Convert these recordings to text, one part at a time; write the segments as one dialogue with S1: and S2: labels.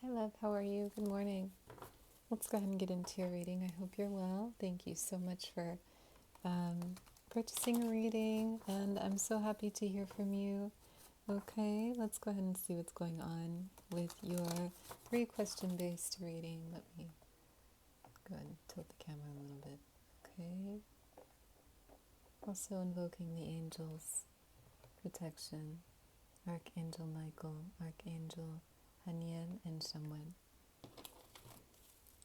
S1: Hi, love. How are you? Good morning. Let's go ahead and get into your reading. I hope you're well. Thank you so much for purchasing a reading, and I'm so happy to hear from you. Okay, let's go ahead and see what's going on with your 3-question based reading. Let me go ahead and tilt the camera a little bit. Okay. Also invoking the angels' protection, Archangel Michael, Archangel Haniel, and Shamwen.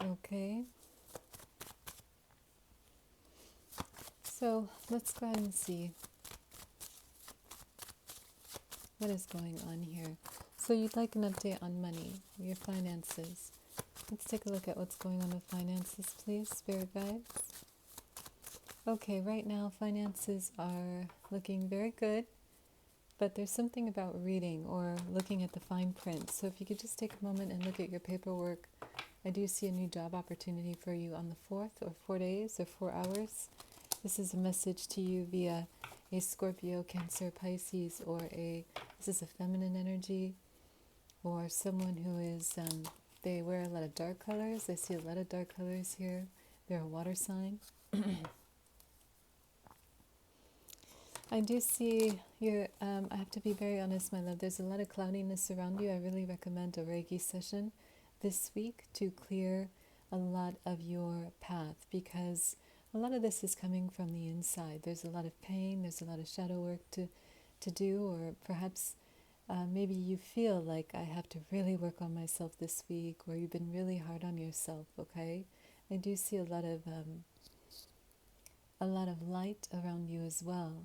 S1: Okay. So let's go ahead and see what is going on here. So you'd like an update on money, your finances. Let's take a look at what's going on with finances, please, Spirit Guides. Okay, right now finances are looking very good, but there's something about reading or looking at the fine print. So if you could just take a moment and look at your paperwork. I do see a new job opportunity for you on the 4th, or 4 days, or 4 hours. This is a message to you via a Scorpio, Cancer, Pisces, or this is a feminine energy, or someone who is, they wear a lot of dark colors. I see a lot of dark colors here. They're a water sign. I do see I have to be very honest, my love. There's a lot of cloudiness around you. I really recommend a Reiki session this week to clear a lot of your path, because a lot of this is coming from the inside. There's a lot of pain, there's a lot of shadow work to do, or perhaps maybe you feel like I have to really work on myself this week, or you've been really hard on yourself, okay? I do see a lot of light around you as well.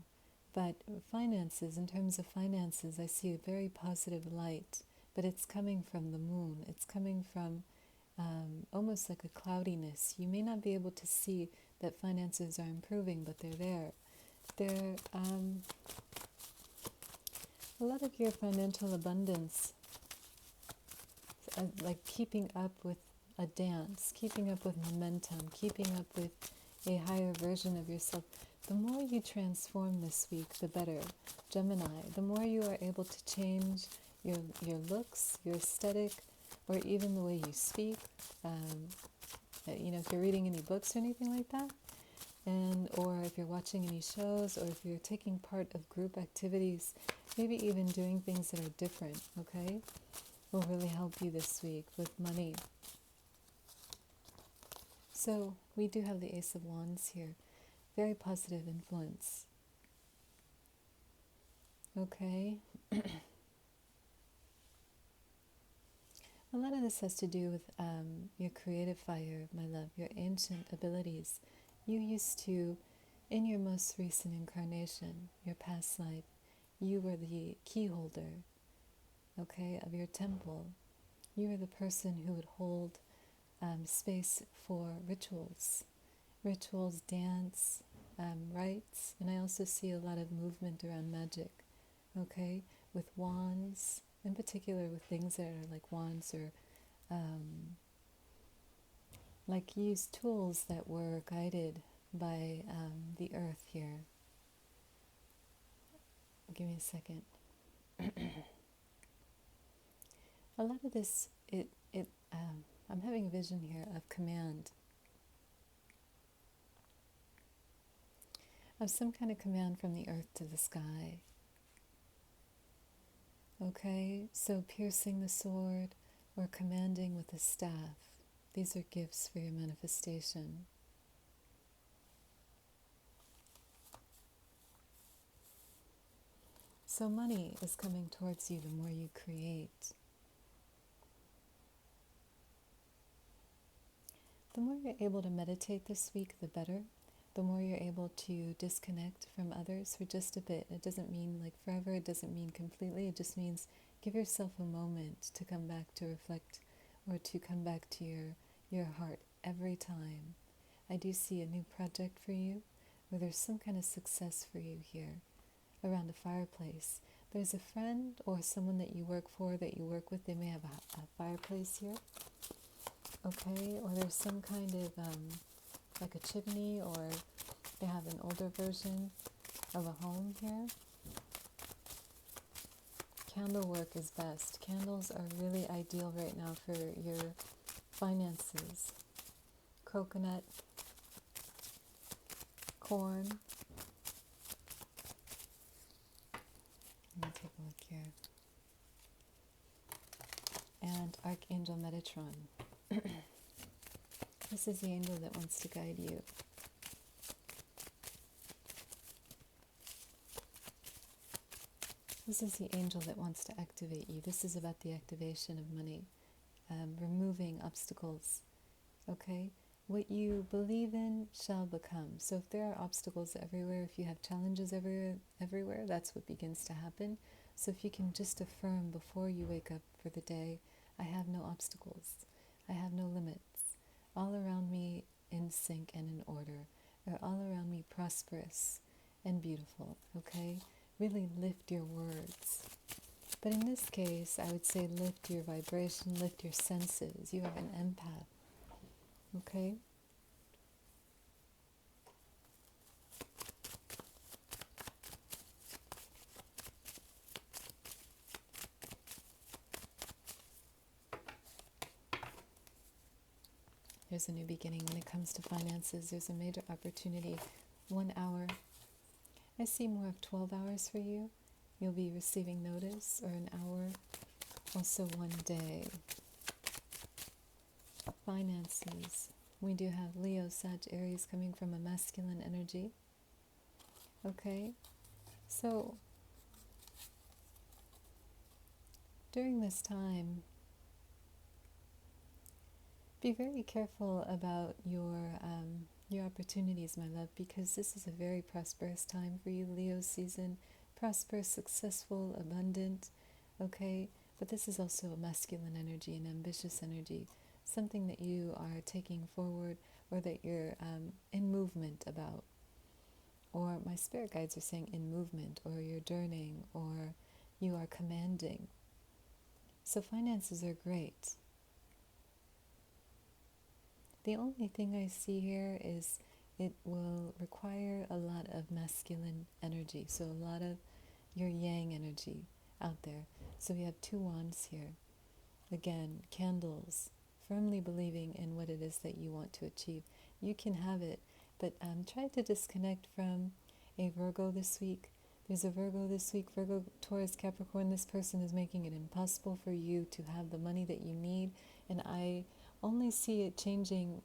S1: But finances, in terms of finances, I see a very positive light, but it's coming from the moon. It's coming from almost like a cloudiness. You may not be able to see that finances are improving, but they're there. They're a lot of your financial abundance, like keeping up with a dance, keeping up with momentum, keeping up with a higher version of yourself. The more you transform this week, the better. Gemini, the more you are able to change your looks, your aesthetic, or even the way you speak. If you're reading any books or anything like that, or if you're watching any shows, or if you're taking part of group activities, maybe even doing things that are different, okay, will really help you this week with money. So we do have the Ace of Wands here. Very positive influence. Okay. A lot of this has to do with your creative fire, my love, your ancient abilities. You used to, in your most recent incarnation, your past life, you were the key holder, okay, of your temple. You were the person who would hold space for rituals, dance, rites, and I also see a lot of movement around magic, okay, with wands, in particular with things that are like wands, or like used tools that were guided by the earth here. Give me a second. A lot of this, I'm having a vision here of command, of some kind of command from the earth to the sky. Okay, so piercing the sword or commanding with a staff, these are gifts for your manifestation. So money is coming towards you the more you create. The more you're able to meditate this week, the better. The more you're able to disconnect from others for just a bit. It doesn't mean like forever, it doesn't mean completely, it just means give yourself a moment to come back to reflect, or to come back to your heart every time. I do see a new project for you, where there's some kind of success for you here around a fireplace. There's a friend or someone that you work for, that you work with, they may have a fireplace here, okay, or there's some kind of like a chimney, or they have an older version of a home here. candle work is best. Candles are really ideal right now for your finances. Coconut, corn. Let me take a look here. And Archangel Metatron. This is the angel that wants to guide you. This is the angel that wants to activate you. This is about the activation of money, removing obstacles. Okay? What you believe in shall become. So if there are obstacles everywhere, if you have challenges everywhere, that's what begins to happen. So if you can just affirm before you wake up for the day, I have no obstacles. I have no limits. All around me in sync and in order. Or all around me prosperous and beautiful. Okay? Really lift your words. But in this case, I would say lift your vibration, lift your senses. You are an empath. Okay? There's a new beginning when it comes to finances. There's a major opportunity. 1 hour. I see more of 12 hours for you. You'll be receiving notice, or an hour. Also 1 day. Finances. We do have Leo, Sag, Aries coming from a masculine energy. Okay? So, during this time, be very careful about your opportunities, my love, because this is a very prosperous time for you, Leo season. Prosperous, successful, abundant, okay? But this is also a masculine energy, an ambitious energy, something that you are taking forward or that you're in movement about. Or my spirit guides are saying in movement, or you're journeying, or you are commanding. So finances are great. The only thing I see here is it will require a lot of masculine energy, so a lot of your yang energy out there. So we have 2 wands here. Again, candles, firmly believing in what it is that you want to achieve. You can have it, but try to disconnect from a Virgo this week. There's a Virgo this week, Virgo, Taurus, Capricorn. This person is making it impossible for you to have the money that you need, and I only see it changing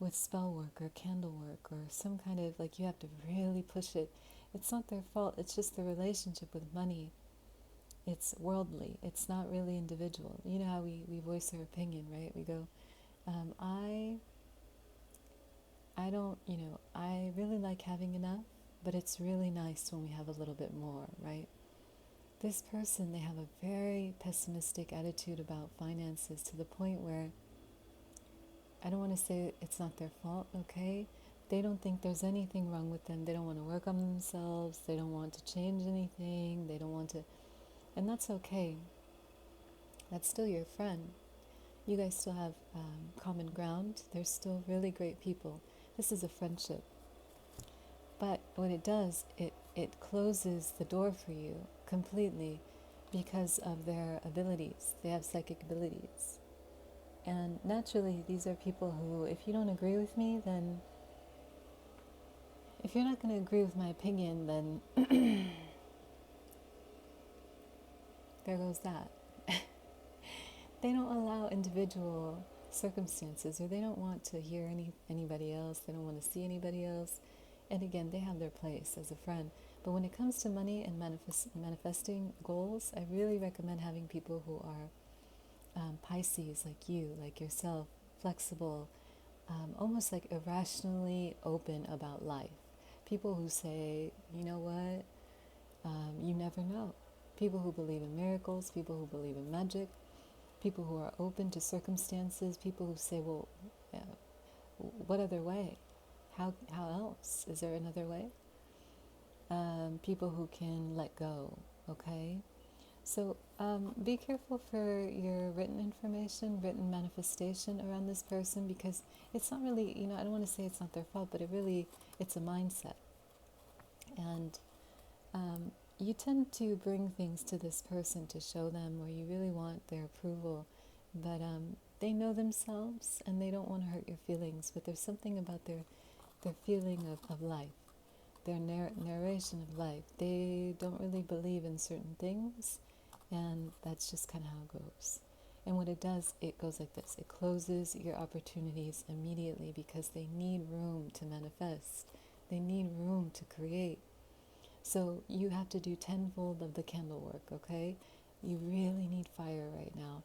S1: with spell work or candle work or some kind of, like, you have to really push it. It's not their fault, it's just the relationship with money. It's worldly, it's not really individual. You know how we voice our opinion, right? We go, I don't, I really like having enough, but it's really nice when we have a little bit more, right? This person, they have a very pessimistic attitude about finances to the point where, I don't want to say it's not their fault, okay? They don't think there's anything wrong with them. They don't want to work on themselves. They don't want to change anything. They don't want to, and that's okay. That's still your friend. You guys still have common ground. They're still really great people. This is a friendship. But what it does, it closes the door for you completely because of their abilities. They have psychic abilities. And naturally, these are people who, if you don't agree with me, then, if you're not going to agree with my opinion, then there goes that. They don't allow individual circumstances, or they don't want to hear anybody else. They don't want to see anybody else. And again, they have their place as a friend. But when it comes to money and manifesting goals, I really recommend having people who are Pisces, like you, like yourself, flexible, almost like irrationally open about life. People who say, you know what, you never know. People who believe in miracles, people who believe in magic, people who are open to circumstances, people who say, well, what other way? How else? Is there another way? People who can let go, okay? So be careful for your written information, written manifestation around this person, because it's not really, I don't want to say it's not their fault, but it's a mindset. And you tend to bring things to this person to show them, or you really want their approval, but they know themselves and they don't want to hurt your feelings, but there's something about their feeling of life, their narration of life. They don't really believe in certain things, and that's just kind of how it goes. And what it does, it goes like this. It closes your opportunities immediately because they need room to manifest. They need room to create. So you have to do tenfold of the candle work, okay? You really need fire right now.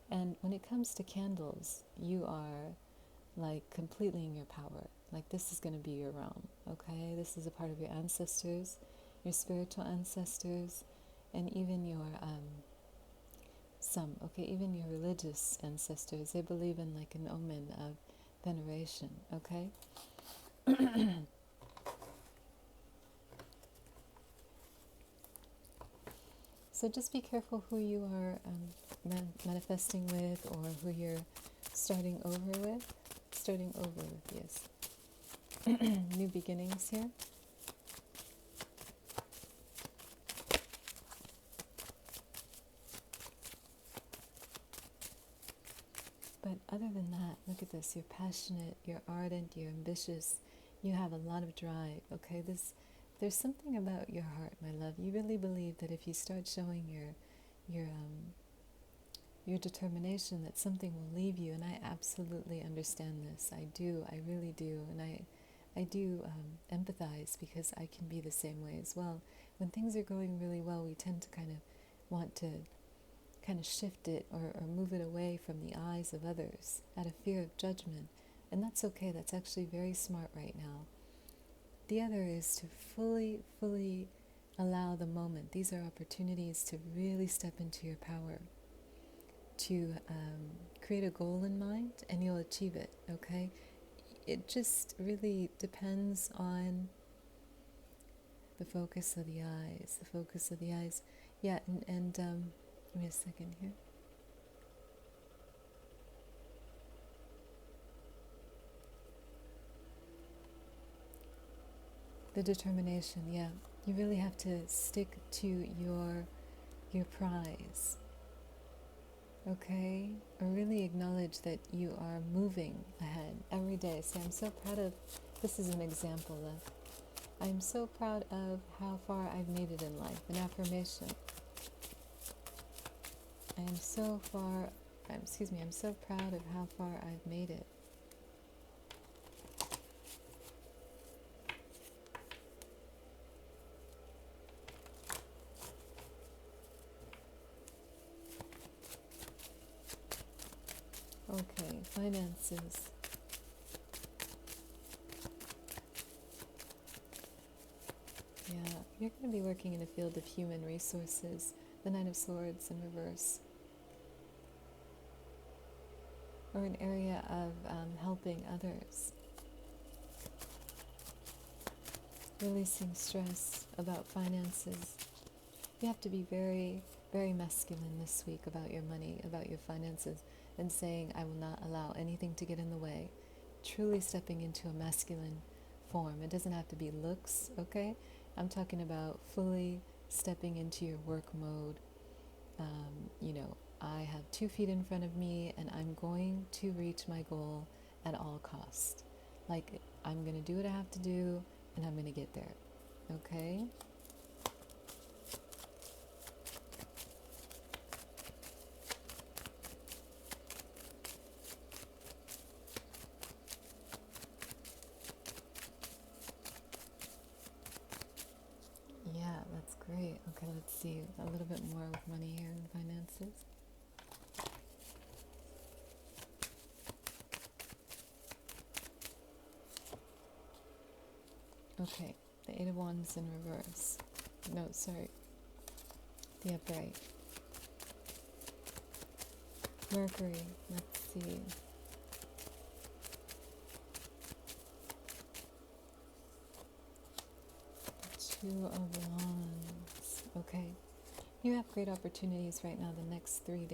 S1: And when it comes to candles, you are like completely in your power. Like this is going to be your realm, okay? This is a part of your ancestors, your spiritual ancestors, and even your even your religious ancestors. They believe in like an omen of veneration, okay? So just be careful who you are manifesting with, or who you're starting over with. Starting over with, yes. New beginnings here. But other than that, look at this. You're passionate, you're ardent, you're ambitious. You have a lot of drive, okay? There's something about your heart, my love. You really believe that if you start showing your determination, that something will leave you, and I absolutely understand this. I do, I really do, and I do empathize, because I can be the same way as well. When things are going really well, we tend to kind of want to kind of shift it, or move it away from the eyes of others out of fear of judgment, and that's okay. That's actually very smart right now. The other is to fully allow the moment. These are opportunities to really step into your power, to create a goal in mind, and you'll achieve it, okay? It just really depends on the focus of the eyes, the focus of the eyes. Yeah, and give me a second here. The determination, yeah. You really have to stick to your prize, okay? Or really acknowledge that you are moving ahead every day. So I'm so proud of, this is an example of, I'm so proud of how far I've made it in life, an affirmation. I'm so proud of how far I've made it. Okay, finances. Yeah, you're going to be working in a field of human resources, the Nine of Swords in reverse, or an area of helping others, releasing stress about finances. You have to be very, very masculine this week about your money, about your finances, and saying, I will not allow anything to get in the way. Truly stepping into a masculine form. It doesn't have to be looks, okay? I'm talking about fully stepping into your work mode. I have 2 feet in front of me, and I'm going to reach my goal at all costs. Like, I'm going to do what I have to do, and I'm going to get there, okay? Yeah, that's great. Okay, let's see a little bit more with money here and finances. Okay, the Eight of Wands in reverse. No, sorry. The upright. Mercury, let's see. The Two of Wands. Okay. You have great opportunities right now the next 3 days.